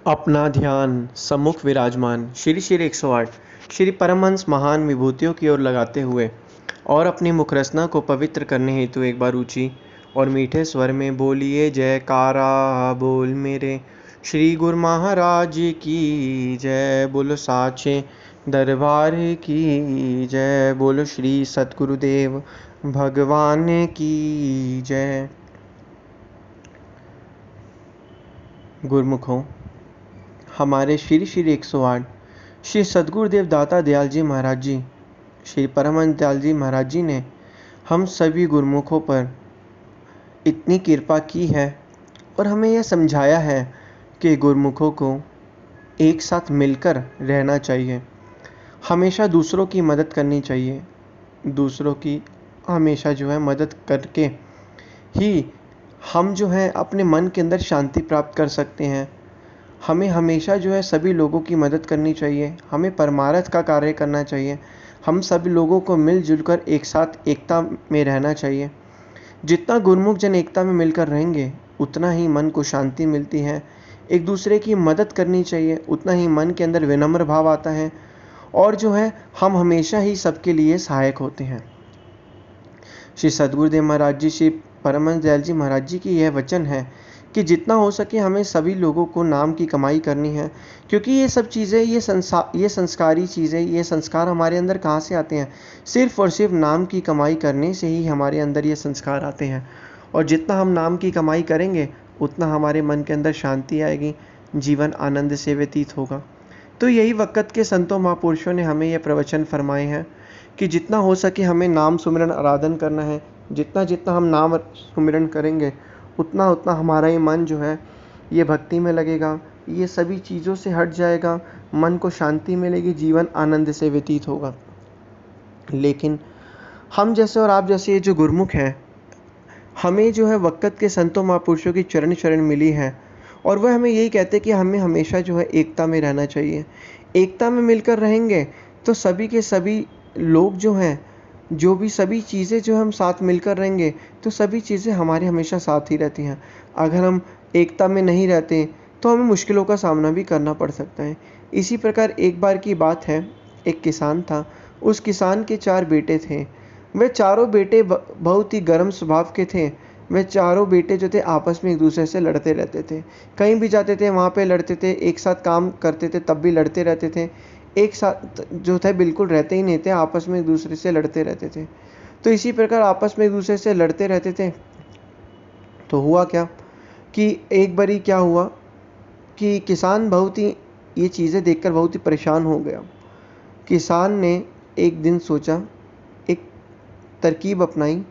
अपना ध्यान सम्मुख विराजमान श्री श्री 108 श्री परमहंस महान विभूतियों की ओर लगाते हुए और अपनी मुखरसना को पवित्र करने हेतु एक बार ऊंची और मीठे स्वर में बोलिए जयकारा बोल मेरे श्री गुरु महाराज की जय। बोलो साचे दरबार की जय। बोलो श्री सतगुरुदेव भगवान की जय। गुरुमुखों, हमारे श्री श्री 108 श्री सद्गुरुदेव दाता दयाल जी महाराज जी, श्री परमहंस दयाल जी महाराज जी ने हम सभी गुरुमुखों पर इतनी कृपा की है और हमें यह समझाया है कि गुरुमुखों को एक साथ मिलकर रहना चाहिए, हमेशा दूसरों की मदद करनी चाहिए। दूसरों की हमेशा मदद करके ही हम अपने मन के अंदर शांति प्राप्त कर सकते हैं। हमें हमेशा सभी लोगों की मदद करनी चाहिए, हमें परमार्थ का कार्य करना चाहिए, हम सभी लोगों को मिलजुल कर एक साथ एकता में रहना चाहिए। जितना गुरुमुख जन एकता में मिलकर रहेंगे उतना ही मन को शांति मिलती है। एक दूसरे की मदद करनी चाहिए, उतना ही मन के अंदर विनम्र भाव आता है और हम हमेशा ही सबके लिए सहायक होते हैं। श्री सद्गुरुदेव महाराज जी, श्री परमहंस दयाल जी महाराज जी की यह वचन है कि जितना हो सके हमें सभी लोगों को नाम की कमाई करनी है, क्योंकि ये सब चीज़ें, ये संस्कारी चीज़ें, ये संस्कार हमारे अंदर कहाँ से आते हैं? सिर्फ और सिर्फ नाम की कमाई करने से ही हमारे अंदर ये संस्कार आते हैं। और जितना हम नाम की कमाई करेंगे उतना हमारे मन के अंदर शांति आएगी, जीवन आनंद से व्यतीत होगा। तो यही वक़्त के संतों महापुरुषों ने हमें यह प्रवचन फरमाए हैं कि जितना हो सके हमें नाम सुमिरन आराधन करना है। जितना जितना हम नाम सुमिरन करेंगे उतना उतना हमारा ये मन ये भक्ति में लगेगा, ये सभी चीज़ों से हट जाएगा, मन को शांति मिलेगी, जीवन आनंद से व्यतीत होगा। लेकिन हम जैसे और आप जैसे ये जो गुरुमुख हैं, हमें वक़्त के संतों महापुरुषों की चरण शरण मिली है और वह हमें यही कहते हैं कि हमें हमेशा एकता में रहना चाहिए। एकता में मिलकर रहेंगे तो सभी के सभी लोग जो भी सभी चीज़ें हम साथ मिलकर रहेंगे तो सभी चीज़ें हमारे हमेशा साथ ही रहती हैं। अगर हम एकता में नहीं रहते तो हमें मुश्किलों का सामना भी करना पड़ सकता है। इसी प्रकार एक बार की बात है, एक किसान था, उस किसान के 4 बेटे थे। वे चारों बेटे बहुत ही गर्म स्वभाव के थे। वे चारों बेटे थे आपस में एक दूसरे से लड़ते रहते थे, कहीं भी जाते थे वहाँ पे लड़ते थे, एक साथ काम करते थे तब भी लड़ते रहते थे, एक साथ बिल्कुल रहते ही नहीं थे, आपस में एक दूसरे से लड़ते रहते थे। तो इसी प्रकार आपस में एक दूसरे से लड़ते रहते थे। तो हुआ क्या कि एक बारी क्या हुआ कि किसान बहुत ही ये चीज़ें देखकर बहुत ही परेशान हो गया। किसान ने एक दिन सोचा, एक तरकीब अपनाई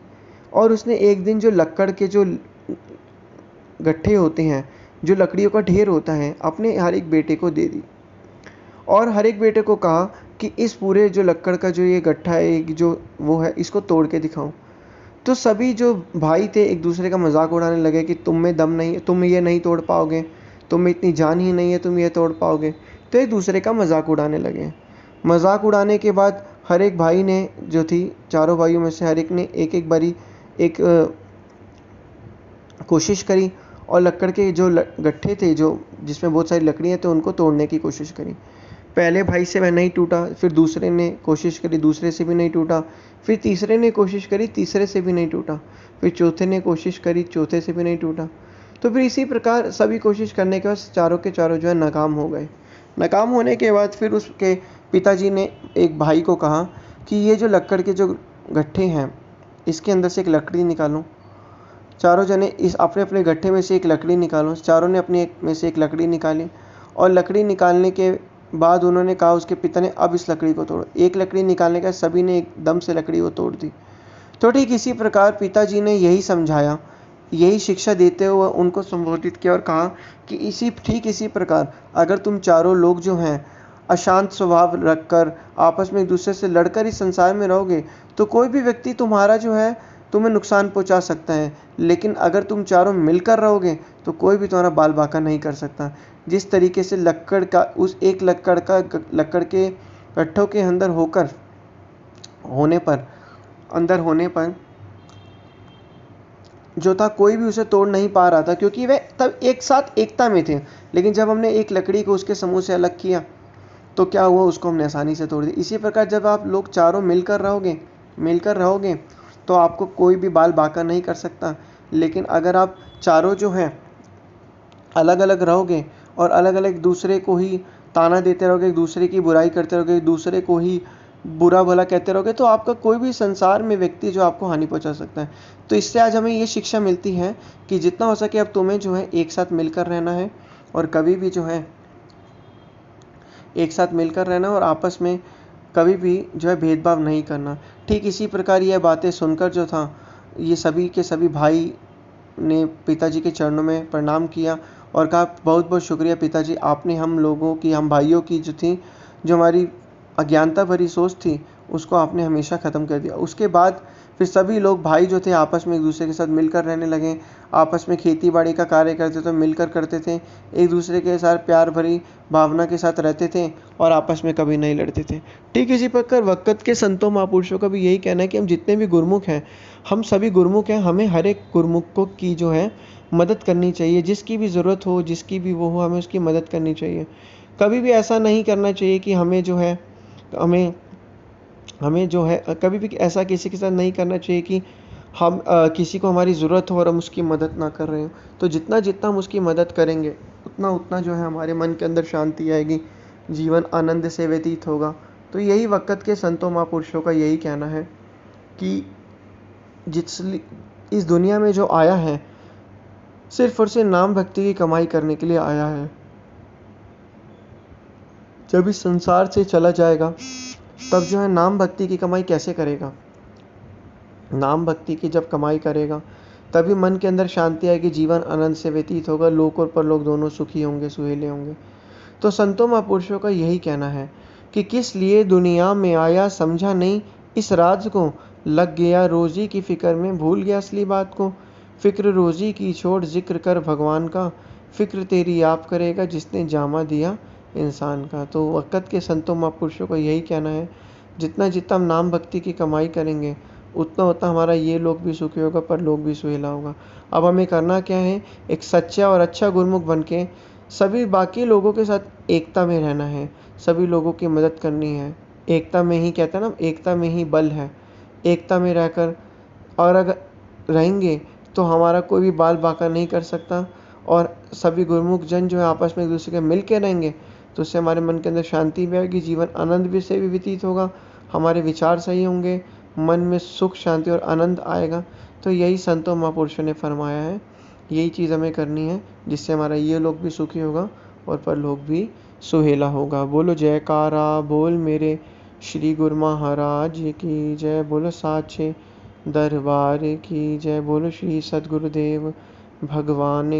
और उसने एक दिन जो लक्कड़ के जो गट्ठे होते हैं, जो लकड़ियों का ढेर होता है, अपने हर एक बेटे को दे दी और हर एक बेटे को कहा कि इस पूरे जो लक्कड़ का जो ये गट्ठा है, जो वो है, इसको तोड़ के दिखाओ। तो सभी जो भाई थे एक दूसरे का मजाक उड़ाने लगे कि तुम में दम नहीं, तुम ये नहीं तोड़ पाओगे, तुम में इतनी जान ही नहीं है, तुम ये तोड़ पाओगे। तो एक दूसरे का मजाक उड़ाने लगे। मजाक उड़ाने के बाद हर एक भाई ने जो थी, चारों भाइयों में से हर एक ने एक एक बारी एक कोशिश करी और लक्कड़ के जो गट्ठे थे, जो जिसमें बहुत सारी लकड़ियाँ थे, उनको तोड़ने की कोशिश करी। पहले भाई से वह नहीं टूटा, फिर दूसरे ने कोशिश करी, दूसरे से भी नहीं टूटा, फिर तीसरे ने कोशिश करी, तीसरे से भी नहीं टूटा, फिर चौथे ने कोशिश करी, चौथे से भी नहीं टूटा। तो फिर इसी प्रकार सभी कोशिश करने के बाद चारों के चारों नाकाम हो गए। नाकाम होने के बाद फिर उसके पिताजी ने एक भाई को कहा कि ये जो लक्कड़ के जो गट्ठे हैं, इसके अंदर से एक लकड़ी निकालो। चारों जने इस अपने अपने गट्ठे में से एक लकड़ी निकालो। चारों ने अपने में से एक लकड़ी निकाली और लकड़ी निकालने के बाद उन्होंने कहा, उसके पिता ने, अब इस लकड़ी को तोड़ो। एक लकड़ी निकालने का सभी ने एकदम से लकड़ी को तोड़ दी। तो ठीक इसी प्रकार पिताजी ने यही समझाया, यही शिक्षा देते हुए उनको संबोधित किया और कहा कि ठीक इसी प्रकार अगर तुम चारों लोग अशांत स्वभाव रखकर आपस में एक दूसरे से लड़कर इस संसार में रहोगे तो कोई भी व्यक्ति तुम्हारा तुम्हें नुकसान पहुंचा सकता है, लेकिन अगर तुम चारों मिलकर रहोगे तो कोई भी तुम्हारा बाल बाका नहीं कर सकता। जिस तरीके से लक्कड़ का उस एक लक्कड़ के गट्ठों के अंदर होने पर जो था कोई भी उसे तोड़ नहीं पा रहा था, क्योंकि वे तब एक साथ एकता में थे। लेकिन जब हमने एक लकड़ी को उसके समूह से अलग किया तो क्या हुआ, उसको हमने आसानी से तोड़ दिया। इसी प्रकार जब आप लोग चारों मिलकर रहोगे तो आपको कोई भी बाल बांका नहीं कर सकता। लेकिन अगर आप चारों जो हैं अलग अलग रहोगे और अलग अलग दूसरे को ही ताना देते रहोगे, एक दूसरे की बुराई करते रहोगे, एक दूसरे को ही बुरा भला कहते रहोगे, तो आपका कोई भी संसार में व्यक्ति जो आपको हानि पहुंचा सकता है। तो इससे आज हमें ये शिक्षा मिलती है कि जितना हो सके अब तुम्हें जो है एक साथ मिलकर रहना है और कभी भी जो है एक साथ मिलकर रहना और आपस में कभी भी जो है भेदभाव नहीं करना। ठीक इसी प्रकार यह बातें सुनकर जो था ये सभी के सभी भाई ने पिताजी के चरणों में प्रणाम किया और कहा, बहुत बहुत शुक्रिया पिताजी, आपने हम लोगों की, हम भाइयों की जो थी, जो हमारी अज्ञानता भरी सोच थी, उसको आपने हमेशा ख़त्म कर दिया। उसके बाद फिर सभी लोग भाई जो थे आपस में एक दूसरे के साथ मिलकर रहने लगे। आपस में खेती बाड़ी का कार्य करते तो मिलकर करते थे, एक दूसरे के साथ प्यार भरी भावना के साथ रहते थे और आपस में कभी नहीं लड़ते थे। ठीक इसी प्रकार वक़्त के संतों महापुरुषों का भी यही कहना है कि हम जितने भी गुरुमुख हैं, हम सभी गुरुमुख हैं, हमें हर एक गुरुमुख को की जो है मदद करनी चाहिए। जिसकी भी ज़रूरत हो, जिसकी भी वो हो, हमें उसकी मदद करनी चाहिए। कभी भी ऐसा नहीं करना चाहिए कि हमें जो है हमें हमें जो है कभी भी ऐसा किसी के साथ नहीं करना चाहिए कि हम किसी को हमारी ज़रूरत हो और हम उसकी मदद ना कर रहे हो। तो जितना जितना हम उसकी मदद करेंगे उतना उतना जो है हमारे मन के अंदर शांति आएगी, जीवन आनंद से व्यतीत होगा। तो यही वक़्त के संतों महापुरुषों का यही कहना है कि जिस इस दुनिया में जो आया है सिर्फ और सिर्फ नाम भक्ति की कमाई करने के लिए आया है। जब इस संसार से चला जाएगा तब जो है नाम भक्ति की कमाई कैसे करेगा। नाम भक्ति की जब कमाई करेगा तभी मन के अंदर शांति आएगी, जीवन आनंद से व्यतीत होगा, लोक और परलोक दोनों सुखी होंगे, सुहेले होंगे। तो संतों महापुरुषों का यही कहना है कि किस लिए दुनिया में आया समझा नहीं इस राज को, लग गया रोजी की फिक्र में भूल गया असली बात को। फिक्र रोजी की छोड़ जिक्र कर भगवान का, फिक्र तेरी आप करेगा जिसने जामा दिया इंसान का। तो वक़्त के संतों महापुरुषों का यही कहना है, जितना जितना हम नाम भक्ति की कमाई करेंगे उतना उतना हमारा ये लोक भी सुखी होगा, पर लोक भी सुहेला होगा। अब हमें करना क्या है, एक सच्चा और अच्छा गुरुमुख बन के सभी बाकी लोगों के साथ एकता में रहना है, सभी लोगों की मदद करनी है। एकता में ही कहते हैं ना, एकता में ही बल है। एकता में रहकर और अगर रहेंगे तो हमारा कोई भी बाल बांका नहीं कर सकता। और सभी गुरुमुख जन जो है आपस में एक दूसरे के मिल के रहेंगे तो उससे हमारे मन के अंदर शांति भी आएगी, जीवन आनंद भी से भी व्यतीत होगा, हमारे विचार सही होंगे, मन में सुख शांति और आनंद आएगा। तो यही संतों महापुरुषों ने फरमाया है, यही चीज़ हमें करनी है जिससे हमारा ये लोक भी सुखी होगा और परलोक भी सुहेला होगा। बोलो जयकारा बोल मेरे श्री गुरु महाराज की जय, बोलो साचे दरबार की जय, बोलो श्री सद्गुरुदेव भगवान